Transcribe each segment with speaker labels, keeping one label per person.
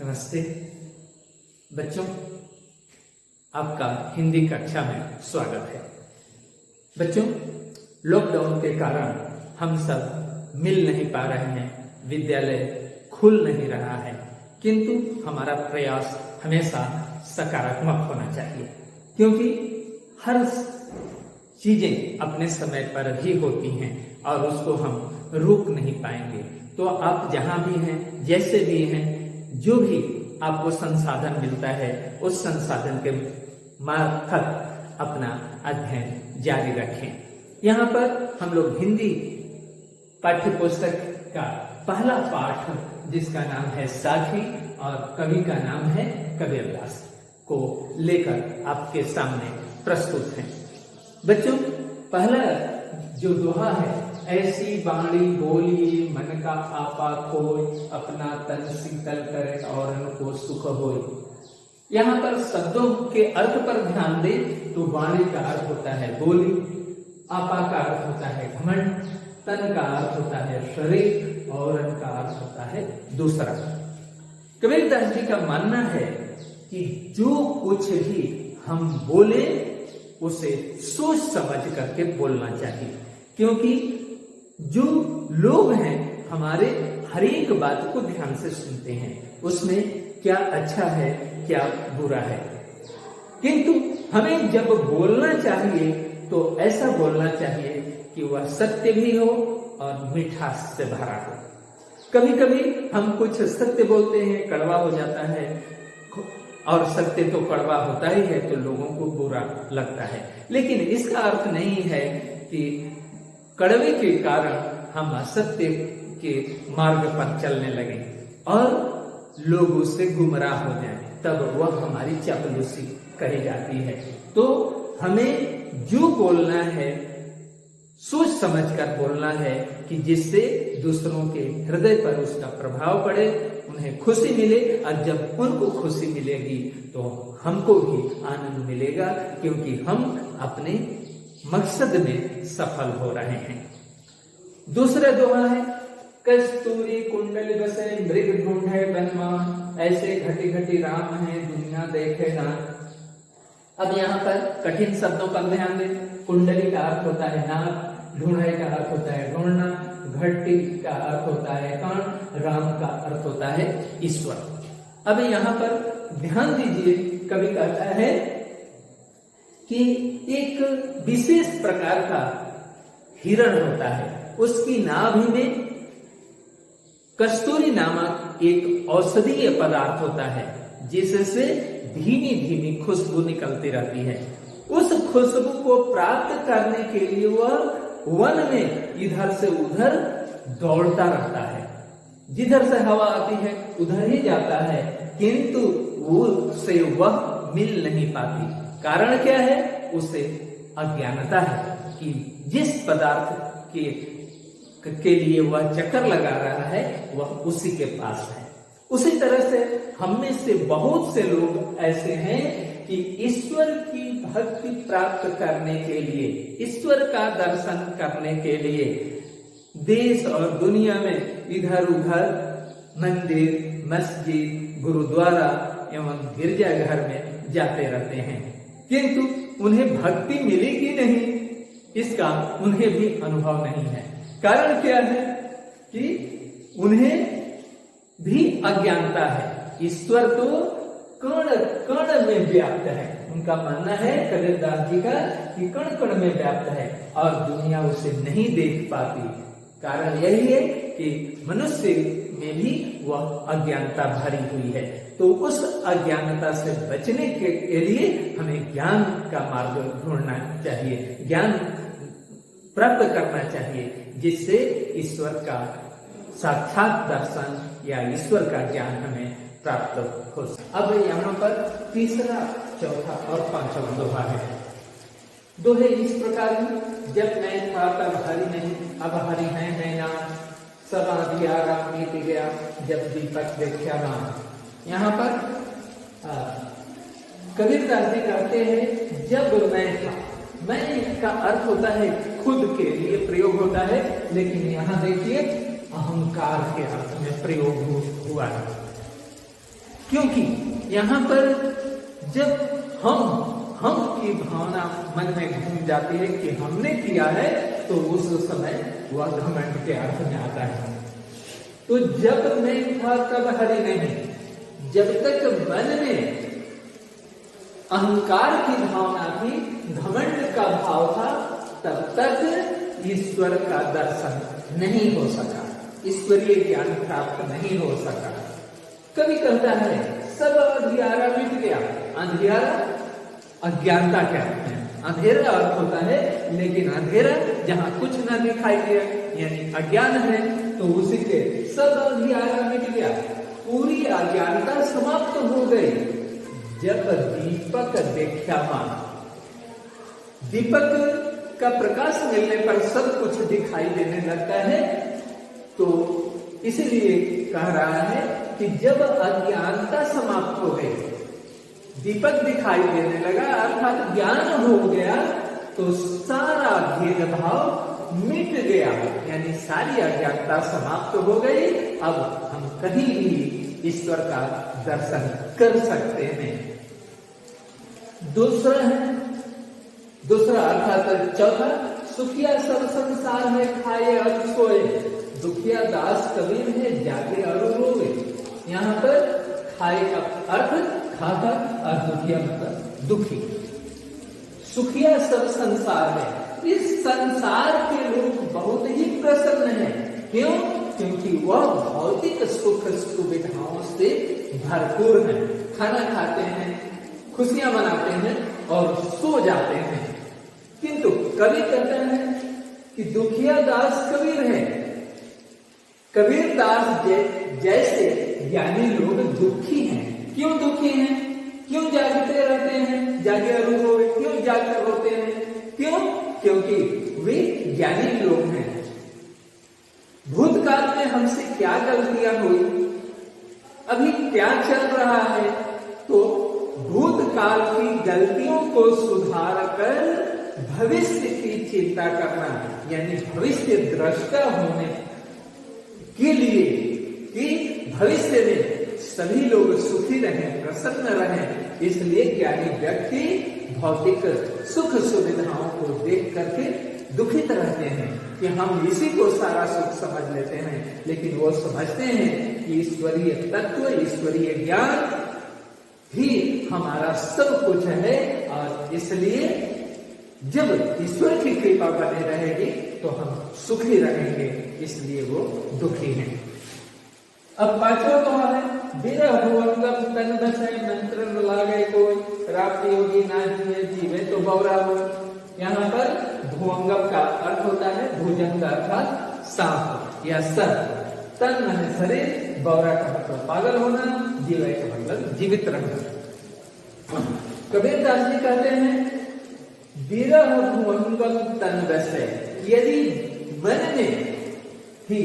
Speaker 1: नमस्ते बच्चों, आपका हिंदी कक्षा में स्वागत है। बच्चों, लॉकडाउन के कारण हम सब मिल नहीं पा रहे हैं, विद्यालय खुल नहीं रहा है, किंतु हमारा प्रयास हमेशा सकारात्मक होना चाहिए, क्योंकि हर चीजें अपने समय पर ही होती हैं और उसको हम रोक नहीं पाएंगे। तो आप जहां भी हैं, जैसे भी हैं, जो भी आपको संसाधन मिलता है उस संसाधन के मार्फत अपना अध्ययन जारी रखें। यहाँ पर हम लोग हिंदी पाठ्य पुस्तक का पहला पाठ, जिसका नाम है साखी और कवि का नाम है कबीरदास, को लेकर आपके सामने प्रस्तुत हैं। बच्चों, पहला जो दोहा है, ऐसी बाणी बोली मन का आपा खोय, अपना तन शीतल करे और को सुख होय। यहाँ पर शब्दों के अर्थ पर ध्यान दें तो वाणी का अर्थ होता है बोली, आपा का अर्थ होता है घमंड, तन का अर्थ होता है शरीर और का अर्थ होता है दूसरा। कबीरदास जी का मानना है कि जो कुछ भी हम बोले उसे सोच समझ करके बोलना चाहिए, क्योंकि जो लोग हैं हमारे हर एक बात को ध्यान से सुनते हैं, उसमें क्या अच्छा है क्या बुरा है। किंतु हमें जब बोलना चाहिए तो ऐसा बोलना चाहिए कि वह सत्य भी हो और मिठास से भरा हो। कभी कभी हम कुछ सत्य बोलते हैं, कड़वा हो जाता है, और सत्य तो कड़वा होता ही है तो लोगों को बुरा लगता है। लेकिन इसका अर्थ नहीं है कि कड़वे के कारण हम असत्य के मार्ग पर चलने लगे और लोग उससे गुमराह हो जाएं, तब वह हमारी चापलूसी कही जाती है। तो हमें जो बोलना है सोच समझकर बोलना है कि जिससे दूसरों के हृदय पर उसका प्रभाव पड़े, उन्हें खुशी मिले, और जब उनको खुशी मिलेगी तो हमको भी आनंद मिलेगा, क्योंकि हम अपने मकसद में सफल हो रहे हैं। दूसरा दोहा है, कस्तूरी कुंडल बसे मृग ढूंढे बनमान, ऐसे घटी घटी राम है दुनिया देखे ना। अब यहाँ पर कठिन शब्दों पर ध्यान दें। कुंडली का अर्थ होता है नाक, ढूंढे का अर्थ होता है ढूंढना, घटी का अर्थ होता है कान, राम का अर्थ होता है ईश्वर। अब यहाँ पर ध्यान दीजिए, कवि कहता है कि एक विशेष प्रकार का हिरण होता है, उसकी नाभि में कस्तूरी नामक एक औषधीय पदार्थ होता है, जिससे धीमी धीमी खुशबू निकलती रहती है। उस खुशबू को प्राप्त करने के लिए वह वन में इधर से उधर दौड़ता रहता है, जिधर से हवा आती है उधर ही जाता है, किंतु उससे वह मिल नहीं पाती। कारण क्या है? उसे अज्ञानता है कि जिस पदार्थ के लिए वह चक्कर लगा रहा है वह उसी के पास है। उसी तरह से हम में से बहुत से लोग ऐसे हैं कि ईश्वर की भक्ति प्राप्त करने के लिए, ईश्वर का दर्शन करने के लिए देश और दुनिया में इधर उधर मंदिर, मस्जिद, गुरुद्वारा एवं गिरजाघर में जाते रहते हैं, किंतु उन्हें भक्ति मिली कि नहीं, इसका उन्हें भी अनुभव नहीं है। कारण क्या है? कि उन्हें भी अज्ञानता है। ईश्वर तो कण कण में व्याप्त है। उनका मानना है कबीरदास जी का कि कण कण में व्याप्त है और दुनिया उसे नहीं देख पाती। कारण यही है कि मनुष्य में भी वह अज्ञानता भरी हुई है। तो उस अज्ञानता से बचने के लिए हमें ज्ञान का मार्ग ढूंढना चाहिए, ज्ञान प्राप्त करना चाहिए, जिससे ईश्वर का साक्षात दर्शन या ईश्वर का ज्ञान हमें प्राप्त हो। अब यहाँ पर तीसरा, चौथा और पांचवा दोहा है। दोहे इस प्रकार हैं, जब मैं था तब हरि नहीं, अब हरि है नैना, समा दिया राम बीत गया, जब दीपक देखा राम। यहाँ पर कबीरदास जी कहते हैं जब मैं था। मैं का अर्थ होता है खुद के लिए प्रयोग होता है, लेकिन यहाँ देखिए अहंकार के अर्थ में प्रयोग हुआ है। क्योंकि यहाँ पर जब हम की भावना मन में घूम जाती है कि हमने किया है, तो उस समय वह घमंड के अर्थ में आता है। तो जब मैं था तब हरि नहीं, जब तक मन में अहंकार की भावना थी, घमंड का भाव था, तब तक ईश्वर का दर्शन नहीं हो सका, ईश्वरीय ज्ञान प्राप्त नहीं हो सका। कवि कहता है सब अंधियारा मिट गया। अंधियारा अज्ञानता क्या है? अंधेरा अर्थ होता है, लेकिन अंधेरा जहां कुछ ना दिखाई दिया यानी अज्ञान है, तो उसी के सब अंधियारा मिट गया, पूरी अज्ञानता समाप्त हो गई। जब दीपक देखा, दीपक का प्रकाश मिलने पर सब कुछ दिखाई देने लगता है। तो इसलिए कह रहा है कि जब अज्ञानता समाप्त हो गई, दीपक दिखाई देने लगा, अर्थात ज्ञान हो गया, तो सारा भेदभाव मिट गया, यानी सारी अज्ञानता समाप्त हो गई। अब हम कहीं भी ईश्वर का दर्शन कर सकते हैं। दूसरा अर्थात चौथा, सुखिया सब संसार में खाए और सोए, दुखिया दास कबीर है जागे और रोए। यहाँ पर खाए का अर्थ खाता और दुखिया मतलब दुखी। सुखिया सब संसार में, इस संसार के लोग बहुत ही प्रसन्न हैं। क्यों? क्योंकि वह भौतिक सुख सुविधाओं से भरपूर है, खाना खाते हैं, खुशियां मनाते हैं और सो जाते हैं। किंतु कवि कहता है कि दुखिया दास कबीर है। कबीर दास जैसे ज्ञानी लोग दुखी हैं। क्यों दुखी हैं? क्यों जागते रहते हैं? जागे और रोए, क्यों जागते होते हैं? क्यों? क्योंकि वे ज्ञानी लोग हैं। भूतकाल में हमसे क्या गलतियां हुई, अभी क्या चल रहा है, तो भूतकाल की गलतियों को सुधार कर भविष्य की चिंता करना, यानी भविष्य दृष्टा होने के लिए कि भविष्य में सभी लोग सुखी रहें, प्रसन्न रहें, इसलिए ज्ञानी व्यक्ति भौतिक सुख सुविधाओं को देख करके दुखित रहते हैं कि हम इसी को सारा सुख समझ लेते हैं। लेकिन वो समझते हैं कि ईश्वरीय तत्व, ईश्वरीय ज्ञान ही हमारा सब कुछ है, और इसलिए जब ईश्वर की कृपा बने रहेगी तो हम सुखी रहेंगे, इसलिए वो दुखी हैं। अब पांचवा कहा है, विरह भुवंगम तन बसे मंत्र न लागे कोई, राप्ति योगी ना जिए जीवे तो बौरा हो। यहाँ पर भुवंगम का अर्थ होता है भुजंग अर्थात सांप या सर्प, तन है शरीर, बौरा का मतलब पागल होना, जीवे का मतलब जीवित रहना। कबीर दास जी कहते हैं विरह भुवंगम तन बसे, यदि मन में ही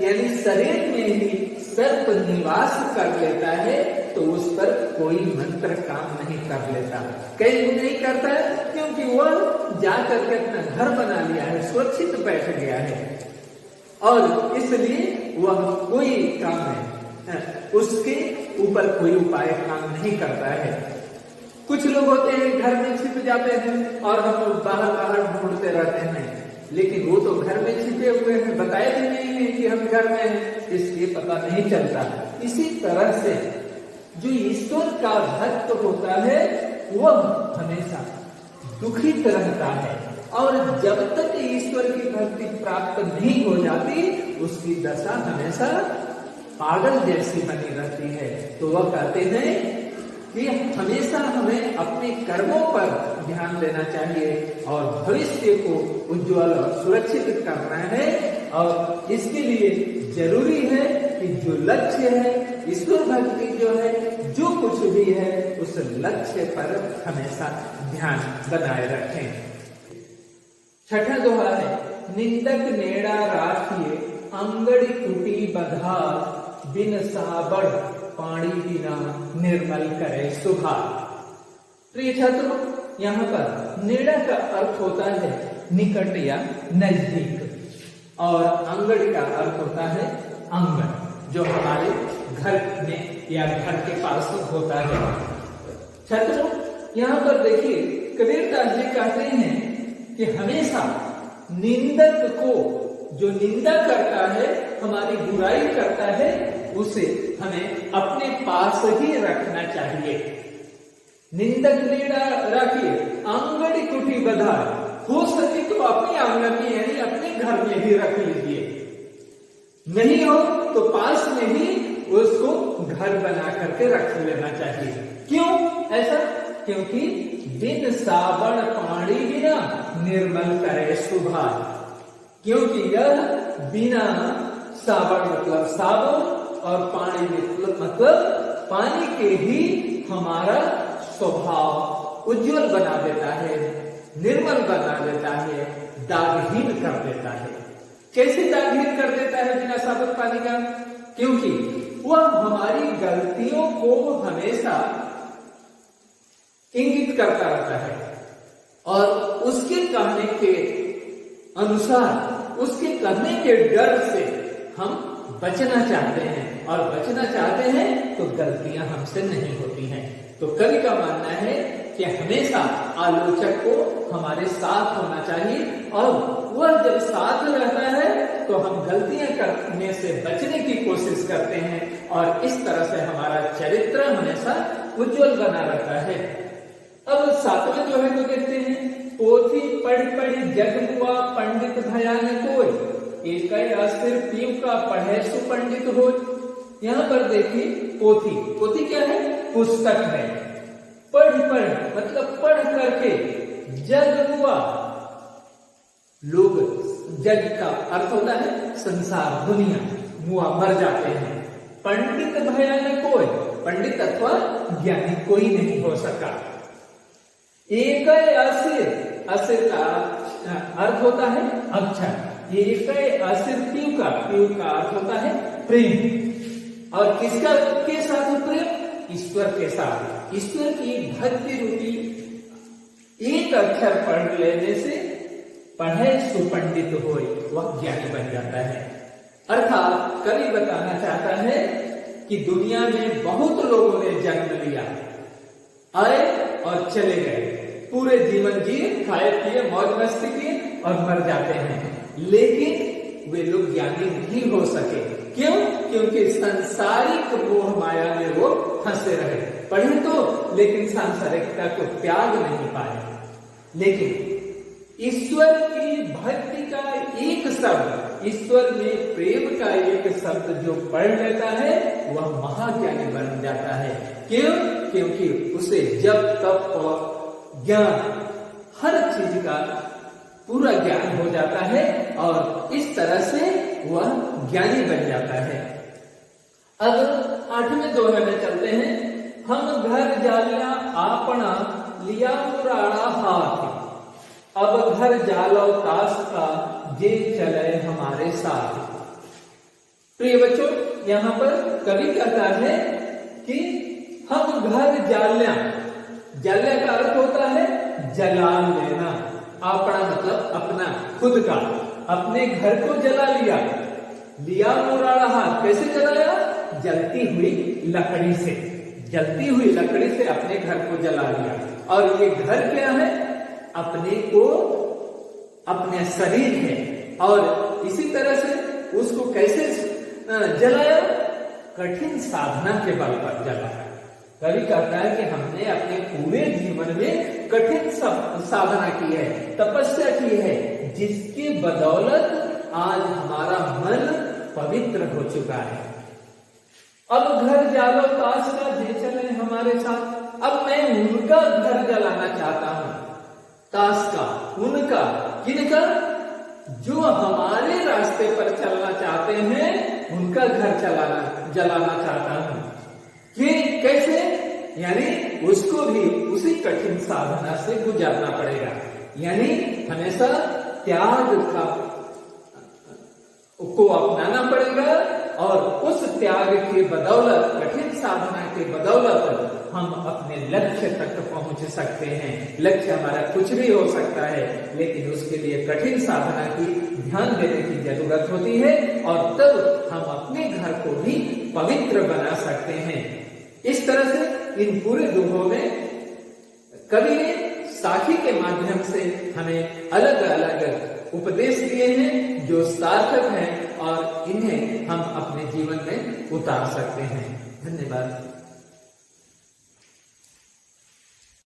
Speaker 1: यानी शरीर में ही सर्प निवास कर लेता है, तो उस पर कोई मंत्र काम नहीं कर लेता। कहीं नहीं करता है क्योंकि वह जाकर के अपना घर बना लिया है, सुरक्षित बैठ गया है, और इसलिए वह कोई काम है, उसके ऊपर कोई उपाय काम नहीं करता है। कुछ लोग होते हैं घर में छिप जाते हैं और हम लोग बाहर बाहर ढूंढते रहते हैं, लेकिन वो तो घर में छिपे हुए हैं, बताए भी नहीं है कि हम घर में हैं, इसलिए पता नहीं चलता। इसी तरह से जो ईश्वर का भक्त होता है वह हमेशा दुखित रहता है, और जब तक ईश्वर की भक्ति प्राप्त नहीं हो जाती उसकी दशा हमेशा पागल जैसी बनी रहती है। तो वह कहते हैं कि हमेशा हमें अपने कर्मों पर ध्यान देना चाहिए और भविष्य को उज्जवल और सुरक्षित करना है, और इसके लिए जरूरी है कि जो लक्ष्य है, ईश्वर भक्ति जो है, जो कुछ भी है, उस लक्ष्य पर हमेशा ध्यान बनाए रखें। छठा दोहा है, निंदक नेड़ा राखिए अंगड़ी कुटी बधा, बिन साबड़ पानी बिना निर्मल करे सुभा। प्रिय छात्रों, यहाँ पर नेड़ा का अर्थ होता है निकट या नजदीक, और अंगड़ का अर्थ होता है आंगन, जो हमारे घर में या घर के पास होता है। छात्रों, यहाँ पर देखिए कबीरदास जी कहते हैं कि हमेशा निंदक को, जो निंदा करता है, हमारी बुराई करता है, उसे हमें अपने पास ही रखना चाहिए। निंदक ने राखिए आंगड़ी कुटी बधाए, हो सके तो अपने आंगन में यानी अपने घर में ही रख लीजिए, नहीं हो तो पास में ही उसको घर बना करके रख लेना चाहिए। क्यों ऐसा? क्योंकि बिन साबण पानी बिना निर्मल करे सुभार, क्योंकि यह बिना साबण मतलब साबुन और पानी मतलब पानी के ही हमारा स्वभाव उज्जवल बना देता है, निर्मल बना देता है, दागहीन कर देता है। कैसे दागहीन कर देता है बिना साबुन पानी का? क्योंकि वह हमारी गलतियों को हमेशा इंगित करता रहता है और उसके कहने के अनुसार, उसके कहने के डर से हम बचना चाहते हैं, और बचना चाहते हैं तो गलतियां हमसे नहीं होती हैं। तो कवि का मानना है कि हमेशा आलोचक को हमारे साथ होना चाहिए, और वह जब साथ रहता है तो हम गलतियां करने से बचने की कोशिश करते हैं, और इस तरह से हमारा चरित्र हमेशा उज्जवल बना रहता है। अब सातवें जो है तो देखते हैं, पोथी पढ़ पढ़ी जग हुआ पंडित भयान कोई, एक सिर पीव का पढ़े सुपंडित हो। यहाँ पर देखिए पोथी, पोथी क्या है? पुस्तक है। पढ़ पढ़ मतलब पढ़ करके जग हुआ, लोग, जग का अर्थ होता है संसार, दुनिया, हुआ मर जाते हैं। पंडित भयान कोई, पंडित अथवा ज्ञानी कोई नहीं हो सका। एक असिर, असिर का अर्थ होता है अक्षर, एक असिर पीव का अर्थ होता है प्रेम, और किसका के साथ प्रेम? ईश्वर के साथ। ईश्वर की भक्ति रूपी एक अक्षर पढ़ लेने से पढ़े सुपंडित होए, वह ज्ञानी बन जाता है। अर्थात कवि बताना चाहता है कि दुनिया में बहुत लोगों ने जन्म लिया, आए और चले गए, पूरे जीवन जिए, खाए पिए, मौज मस्ती किए और मर जाते हैं, लेकिन वे लोग ज्ञानी नहीं हो सके। क्यों? क्योंकि सांसारिक मोह माया में वो फंसे रहे। पढ़े तो, लेकिन सांसारिकता को त्याग नहीं पाए। लेकिन ईश्वर की भक्ति का एक शब्द, ईश्वर में प्रेम का एक शब्द जो पढ़ लेता है, वह महाज्ञानी बन जाता है। क्यों? क्योंकि उसे जब तक ज्ञान, हर चीज का पूरा ज्ञान हो जाता है, और इस तरह से वह ज्ञानी बन जाता है। अब 8वें दोहे में चलते हैं। हम घर जालिया आपना लिया पुराना हाथ, अब घर जालो ताश का जे चले हमारे साथ। प्रिय बच्चों, यहाँ पर कवि कहता है कि हम घर जालिया, जालिया का अर्थ होता है जला लेना, अपना मतलब अपना, खुद का, अपने घर को जला लिया। लिया मुराड़ा हाथ, कैसे जलाया? जलती हुई लकड़ी से, जलती हुई लकड़ी से अपने घर को जला लिया। और ये घर क्या है? अपने को, अपने शरीर है, और इसी तरह से उसको कैसे जलाया? कठिन साधना के बल पर जलाया। कवि कहता है कि हमने अपने पूरे जीवन में कठिन साधना की है, तपस्या की है, जिसकी बदौलत आज हमारा मन पवित्र हो चुका है। अब घर जालो ताश का जे चले हमारे साथ। अब मैं उनका घर जलाना चाहता हूं, ताश का, उनका, किनका? जो हमारे रास्ते पर चलना चाहते हैं, उनका घर जलाना चाहता हूं। कि कैसे? यानी उसको भी उसी कठिन साधना से गुजरना पड़ेगा, यानी हमेशा त्याग को अपनाना पड़ेगा, और उस त्याग के बदौलत, कठिन साधना के बदौलत हम अपने लक्ष्य तक पहुंच सकते हैं। लक्ष्य हमारा कुछ भी हो सकता है, लेकिन उसके लिए कठिन साधना की ध्यान देने की जरूरत होती है, और तब हम अपने घर को भी पवित्र बना सकते हैं। इस तरह से इन पूरे दोहों में कवि ने साखी के माध्यम से हमें अलग अलग उपदेश दिए हैं जो सार्थक हैं और इन्हें हम अपने जीवन में उतार सकते हैं। धन्यवाद।